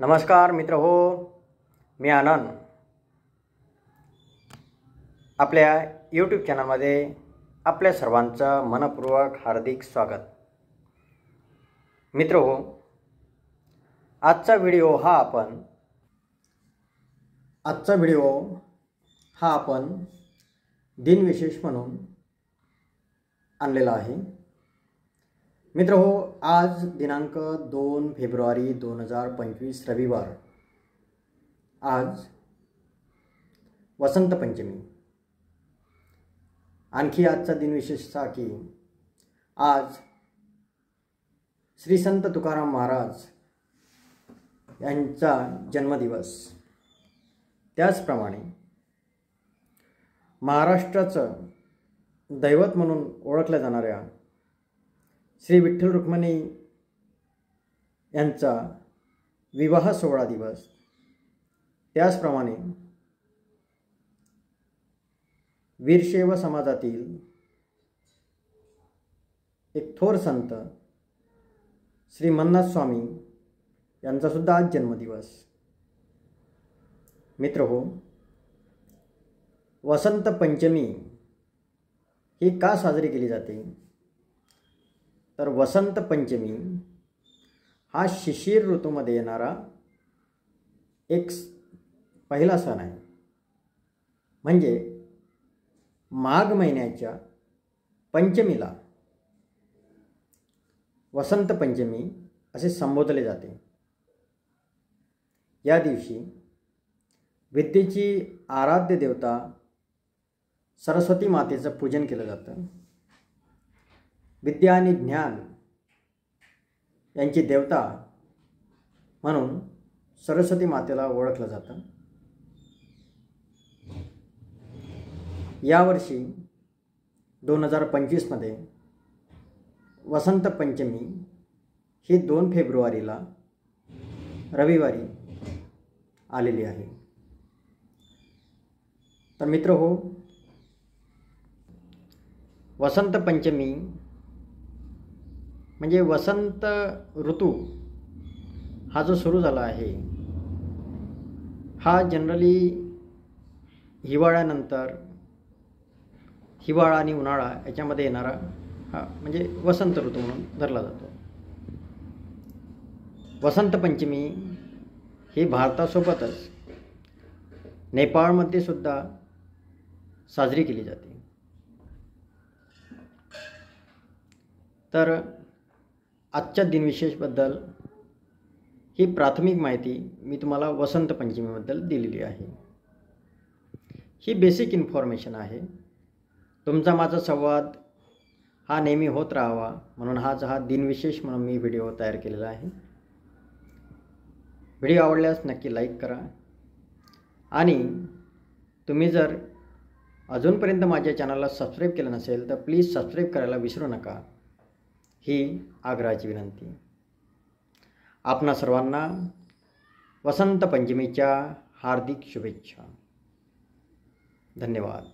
नमस्कार मित्र हो, मी आनंद आपल्या यूट्यूब चॅनलमध्ये आपल्या सर्वांचं मनपूर्वक हार्दिक स्वागत। मित्र हो, आजचा व्हिडिओ हा आपण दिनविशेष म्हणून आणलेला आहे। मित्र हो, आज दिनांक 2 फेब्रुवारी 2025 रविवार, आज वसंत पंचमी। आणखी आजचा दिनविशेष असा की आज श्री संत तुकाराम महाराज यांचा जन्मदिवस। त्याचप्रमाणे महाराष्ट्राचं दैवत म्हणून ओळखल्या जाणाऱ्या श्री विठ्ठल रुक्मिणी यांचा विवाह सोहळा दिवस। त्याचप्रमाणे वीरशैव समाजातील एक थोर संत श्री मन्नाथ स्वामी यांचा सुद्धा आज जन्मदिवस। मित्र हो, वसंत पंचमी ही का साजरी केली जाते? तर वसंत पंचमी हा शिशिर ऋतूमध्ये येणारा एक पहिला सण आहे। म्हणजे माघ महिन्याच्या पंचमीला वसंत पंचमी असे संबोधले जाते। या दिवशी विद्येची आराध्य देवता सरस्वती मातेचं पूजन केलं जातं। विद्या आणि ज्ञान यांची देवता म्हणून सरस्वती मातेला ओळखलं जातं। यावर्षी 2025 मध्ये वसंत पंचमी ही 2 फेब्रुवारीला रविवारी आलेली आहे। तर मित्र हो, वसंत पंचमी म्हणजे वसंत ऋतू हा जो सुरू झाला आहे, हा जनरली हिवाळ्यानंतर, हिवाळा आणि उन्हाळा याच्यामध्ये येणारा हा म्हणजे वसंत ऋतू म्हणून धरला जातो। वसंत पंचमी ही भारतासोबतच नेपाळमध्ये सुद्धा साजरी केली जाते। तर आजच्या दिनविशेषबद्दल ही प्राथमिक माहिती मी तुम्हाला वसंत पंचमीबद्दल दिलेली आहे। ही बेसिक इन्फॉर्मेशन आहे। तुमचा माझा संवाद हा नेहमी होत राहावा म्हणून हा दिनविशेष म्हणून मी व्हिडिओ तयार केलेला आहे। व्हिडिओ आवडल्यास नक्की लाईक करा आणि तुम्ही जर अजूनपर्यंत माझ्या चॅनलला सबस्क्राईब केलं नसेल तर प्लीज सबस्क्राईब करायला विसरू नका, ही आग्रहाची विनंती। आपणा सर्वांना वसंत पंचमीच्या हार्दिक शुभेच्छा। धन्यवाद।